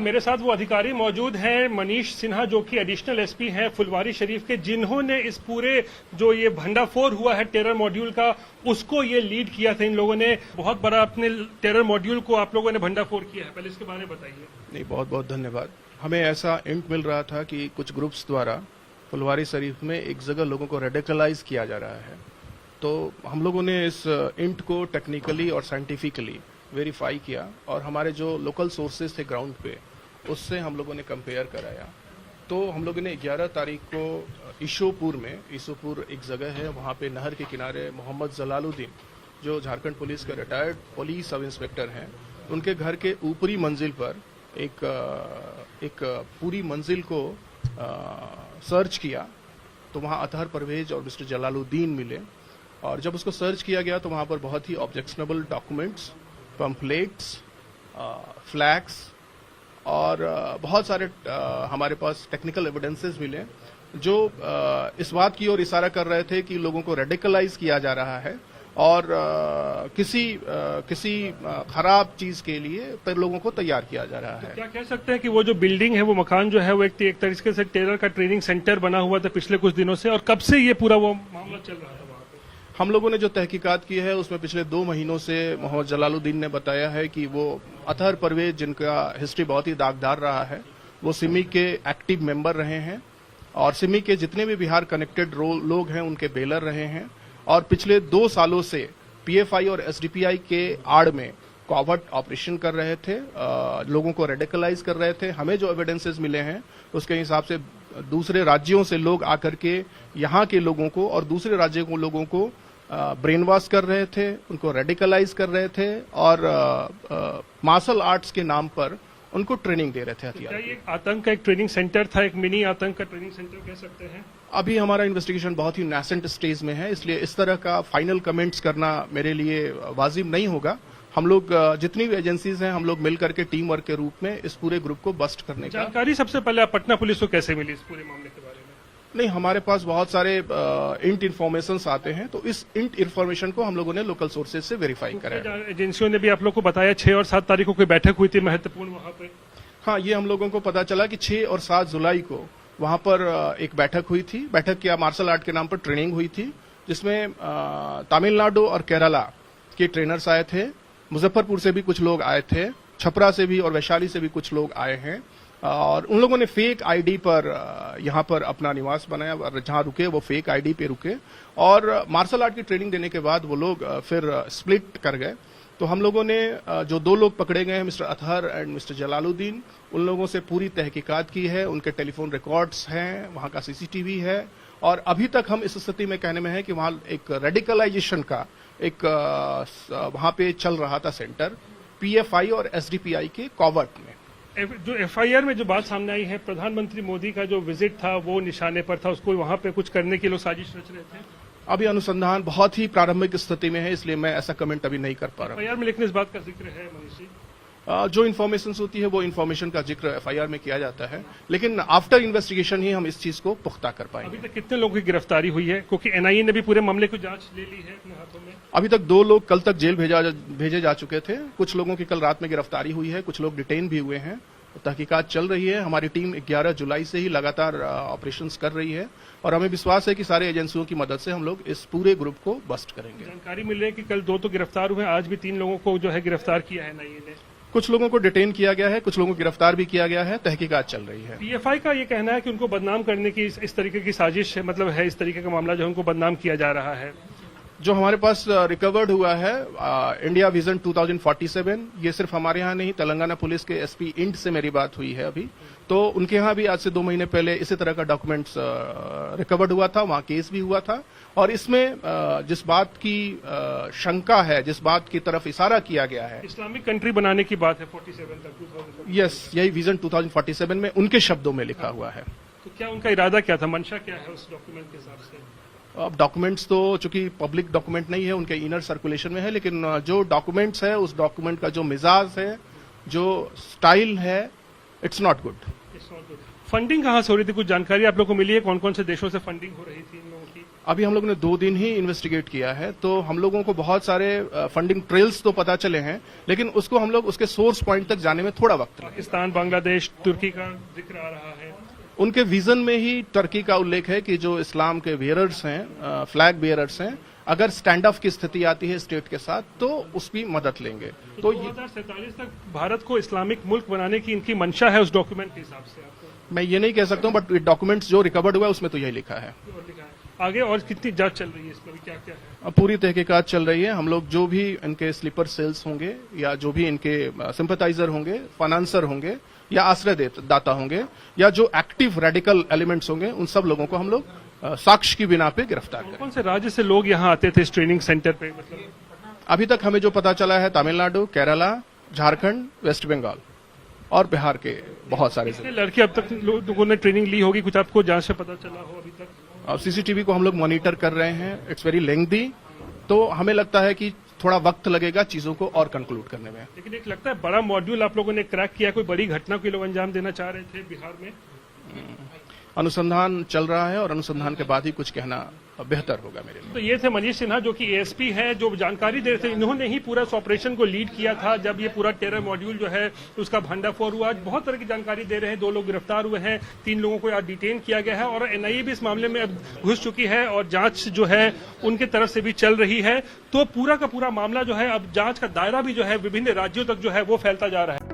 मेरे साथ वो अधिकारी मौजूद हैं, मनीष सिन्हा, जो कि एडिशनल एसपी हैं फुलवारी शरीफ के, जिन्होंने इस पूरे जो ये भंडाफोड़ हुआ है टेरर मॉड्यूल का, उसको ये लीड किया था। इन लोगों ने बहुत बड़ा अपने टेरर मॉड्यूल को आप लोगों ने भंडाफोड़ किया है, पहले इसके बारे में बताइए। नहीं, बहुत बहुत धन्यवाद। हमें ऐसा इंट मिल रहा था कि कुछ ग्रुप्स द्वारा फुलवारी शरीफ में एक जगह लोगों को रेडिकलाइज किया जा रहा है, तो हम लोगों ने इस इंट को टेक्निकली और साइंटिफिकली वेरीफाई किया और हमारे जो लोकल सोर्सेज थे ग्राउंड पे, उससे हम लोगों ने कंपेयर कराया। तो हम लोगों ने 11 तारीख को ईशोपुर एक जगह है, वहाँ पे नहर के किनारे मोहम्मद जलालुद्दीन, जो झारखंड पुलिस के रिटायर्ड पुलिस सब इंस्पेक्टर हैं, उनके घर के ऊपरी मंजिल पर एक पूरी मंजिल को सर्च किया। तो वहाँ अतहर परवेज और मिस्टर जलालुद्दीन मिले, और जब उसको सर्च किया गया तो वहाँ पर बहुत ही ऑब्जेक्शनेबल डॉक्यूमेंट्स, पम्फलेट्स, फ्लैग्स और बहुत सारे हमारे पास टेक्निकल एविडेंसेस मिले, जो इस बात की ओर इशारा कर रहे थे कि लोगों को रेडिकलाइज किया जा रहा है और किसी खराब चीज के लिए लोगों को तैयार किया जा रहा है। तो क्या कह सकते हैं कि वो जो बिल्डिंग है, वो मकान जो है, वो एक तरीके से टेरर का ट्रेनिंग सेंटर बना हुआ था पिछले कुछ दिनों से, और कब से ये पूरा वो मामला चल रहा था? हम लोगों ने जो तहकीकात की है उसमें पिछले 2 महीनों से मोहम्मद जलालुद्दीन ने बताया है कि वो अतहर परवेज, जिनका हिस्ट्री बहुत ही दागदार रहा है, वो सिमी के एक्टिव मेंबर रहे हैं और सिमी के जितने भी बिहार कनेक्टेड लोग हैं उनके बेलर रहे हैं, और पिछले 2 सालों से पीएफआई और एसडीपीआई के आड़ में कॉवर्ट ऑपरेशन कर रहे थे, लोगों को रेडिकलाइज कर रहे थे। हमें जो एविडेंसेस मिले हैं उसके हिसाब से दूसरे राज्यों से लोग आकर के यहाँ के लोगों को और दूसरे राज्यों के लोगों को ब्रेन वॉश कर रहे थे, उनको रेडिकलाइज कर रहे थे और मार्शल आर्ट्स के नाम पर उनको ट्रेनिंग दे रहे थे हथियार। क्या ये आतंक का एक ट्रेनिंग सेंटर था, एक मिनी आतंक का ट्रेनिंग सेंटर कह सकते हैं? अभी हमारा इन्वेस्टिगेशन बहुत ही नैसेंट स्टेज में है, इसलिए इस तरह का फाइनल कमेंट्स करना मेरे लिए वाजिब नहीं होगा। हम लोग जितनी भी एजेंसीज हैं, हम लोग मिलकर के टीम वर्क के रूप में इस पूरे ग्रुप को बस्ट करने का। जानकारी सबसे पहले आप पटना पुलिस को कैसे मिली इस पूरे मामले के बारे में? नहीं, हमारे पास बहुत सारे इंट इन्फॉर्मेशन आते हैं, तो इस इंट इन्फॉर्मेशन को हम लोगों ने लोकल सोर्सेज से वेरीफाई कराया। एजेंसियों ने भी आप लोग को बताया 6 और 7 तारीख को कोई बैठक हुई थी महत्वपूर्ण वहां पे? हाँ, ये हम लोगों को पता चला कि 6 और 7 जुलाई को वहां पर एक बैठक हुई थी। बैठक क्या, मार्शल आर्ट के नाम पर ट्रेनिंग हुई थी, जिसमें तमिलनाडु और केरला के ट्रेनर्स आए थे, मुजफ्फरपुर से भी कुछ लोग आए थे, छपरा से भी और वैशाली से भी कुछ लोग आए हैं, और उन लोगों ने फेक आईडी पर यहाँ पर अपना निवास बनाया और जहाँ रुके वो फेक आईडी पे रुके, और मार्शल आर्ट की ट्रेनिंग देने के बाद वो लोग फिर स्प्लिट कर गए। तो हम लोगों ने जो 2 लोग पकड़े गए हैं, mister Athar and mister Jalaluddin, उन लोगों से पूरी तहकीकात की है, उनके टेलीफोन रिकॉर्ड्स हैं, वहाँ का सीसीटीवी है, और अभी तक हम इस स्थिति में कहने में है कि वहाँ एक रेडिकलाइजेशन का एक वहाँ पे चल रहा था सेंटर, पीएफआई और एसडीपीआई के कॉवर्ट में। जो एफआईआर में जो बात सामने आई है, प्रधानमंत्री मोदी का जो विजिट था वो निशाने पर था, उसको वहां पे कुछ करने के लोग साजिश रच रहे थे। अभी अनुसंधान बहुत ही प्रारंभिक स्थिति में है, इसलिए मैं ऐसा कमेंट अभी नहीं कर पा रहा हूँ। एफआईआर में लेकिन इस बात का जिक्र है मनीष जी? जो इन्फॉर्मेशन होती है वो इन्फॉर्मेशन का जिक्र एफआईआर में किया जाता है, लेकिन आफ्टर इन्वेस्टिगेशन ही हम इस चीज को पुख्ता कर पाएंगे। अभी तक कितने लोगों की गिरफ्तारी हुई है, क्योंकि एनआईए ने भी पूरे मामले की जांच ले ली है अपने हाथों में? अभी तक 2 लोग कल तक जेल भेजे जा चुके थे, कुछ लोगों की कल रात में गिरफ्तारी हुई है, कुछ लोग डिटेन भी हुए हैं, तहकीकात चल रही है। हमारी टीम 11 जुलाई से ही लगातार ऑपरेशंस कर रही है, और हमें विश्वास है कि सारे एजेंसियों की मदद से हम लोग इस पूरे ग्रुप को बस्ट करेंगे। जानकारी मिल रही है कि कल 2 तो गिरफ्तार हुए, आज भी 3 लोगों को जो है गिरफ्तार किया है एनआईए ने। कुछ लोगों को डिटेन किया गया है, कुछ लोगों को गिरफ्तार भी किया गया है, तहकीकात चल रही है। पीएफआई का ये कहना है कि उनको बदनाम करने की इस तरीके की साजिश है, मतलब है इस तरीके का मामला जो उनको बदनाम किया जा रहा है। जो हमारे पास रिकवर्ड हुआ है इंडिया विजन 2047, ये सिर्फ हमारे यहाँ नहीं, तेलंगाना पुलिस के एसपी इंट से मेरी बात हुई है अभी, तो उनके यहाँ भी आज से 2 महीने पहले इसी तरह का डॉक्यूमेंट्स रिकवर्ड हुआ था, वहाँ केस भी हुआ था, और इसमें जिस बात की शंका है, जिस बात की तरफ इशारा किया गया है, इस्लामिक कंट्री बनाने की बात है 47 तक। यस, यही विजन 2047 में उनके शब्दों में लिखा हुआ है। तो क्या उनका इरादा क्या था, मंशा क्या है उस डॉक्यूमेंट के हिसाब से? अब डॉक्यूमेंट्स तो चूंकि पब्लिक डॉक्यूमेंट नहीं है, उनके इनर सर्कुलेशन में है, लेकिन जो डॉक्यूमेंट्स है उस डॉक्यूमेंट का जो मिजाज है, जो स्टाइल है, इट्स नॉट गुड। फंडिंग कहाँ से हो रही थी, कुछ जानकारी आप लोग को मिली है? कौन कौन से देशों से फंडिंग हो रही थी इन लोगों की? अभी हम लोगों ने 2 दिन ही इन्वेस्टिगेट किया है, तो हम लोगों को बहुत सारे फंडिंग ट्रेल्स तो पता चले हैं, लेकिन उसको हम लोग उसके सोर्स पॉइंट तक जाने में थोड़ा वक्त लगा। पाकिस्तान, बांग्लादेश, तुर्की का जिक्र आ रहा है। उनके विजन में ही टर्की का उल्लेख है कि जो इस्लाम के बियरर्स हैं, फ्लैग बियरर्स हैं, अगर स्टैंड ऑफ की स्थिति आती है स्टेट के साथ तो उसकी मदद लेंगे। तो 2047 तक भारत को इस्लामिक मुल्क बनाने की इनकी मंशा है उस डॉक्यूमेंट के हिसाब से। आपको मैं ये नहीं कह सकता हूं, बट डॉक्यूमेंट्स जो रिकवर्ड हुआ है उसमें तो यही लिखा है। आगे और कितनी जांच चल रही है इसमें, क्या क्या है? अब पूरी तहकीकात चल रही है। हम लोग जो भी इनके स्लीपर सेल्स होंगे या जो भी इनके सिंपैथाइजर होंगे, फाइनेंसर होंगे या आश्रय दाता होंगे या जो एक्टिव रेडिकल एलिमेंट्स होंगे, उन सब लोगों को हम लोग साक्ष्य की बिना पे गिरफ्तार करें। कौन से राज्य से लोग यहाँ आते थे इस ट्रेनिंग सेंटर पे? मतलब अभी तक हमें जो पता चला है तमिलनाडु, केरला, झारखंड, वेस्ट बंगाल और बिहार के बहुत सारे जिले। लड़के अब तक लोगों ने ट्रेनिंग ली होगी, कुछ आपको जांच से पता चला हो अभी तक? अब सीसीटीवी को हम लोग मॉनिटर कर रहे हैं। इट्स वेरी लेंथी, तो हमें लगता है कि थोड़ा वक्त लगेगा चीजों को और कंक्लूड करने में। लेकिन एक लगता है बड़ा मॉड्यूल आप लोगों ने क्रैक किया, कोई बड़ी घटना को लोग अंजाम देना चाह रहे थे बिहार में। अनुसंधान चल रहा है और अनुसंधान के बाद ही कुछ कहना बेहतर होगा मेरे लिए। तो ये थे मनीष सिन्हा जो कि एएसपी हैं, जो जानकारी दे रहे थे। इन्होंने ही पूरा इस ऑपरेशन को लीड किया था जब ये पूरा टेरर मॉड्यूल जो है उसका भंडाफोड़ हुआ। आज बहुत तरह की जानकारी दे रहे हैं। 2 लोग गिरफ्तार हुए हैं, 3 लोगों को आज डिटेन किया गया है और एनआईए भी इस मामले में अब घुस चुकी है और जांच जो है उनके तरफ से भी चल रही है। तो पूरा का पूरा मामला जो है अब जांच का दायरा भी जो है विभिन्न राज्यों तक जो है वो फैलता जा रहा है।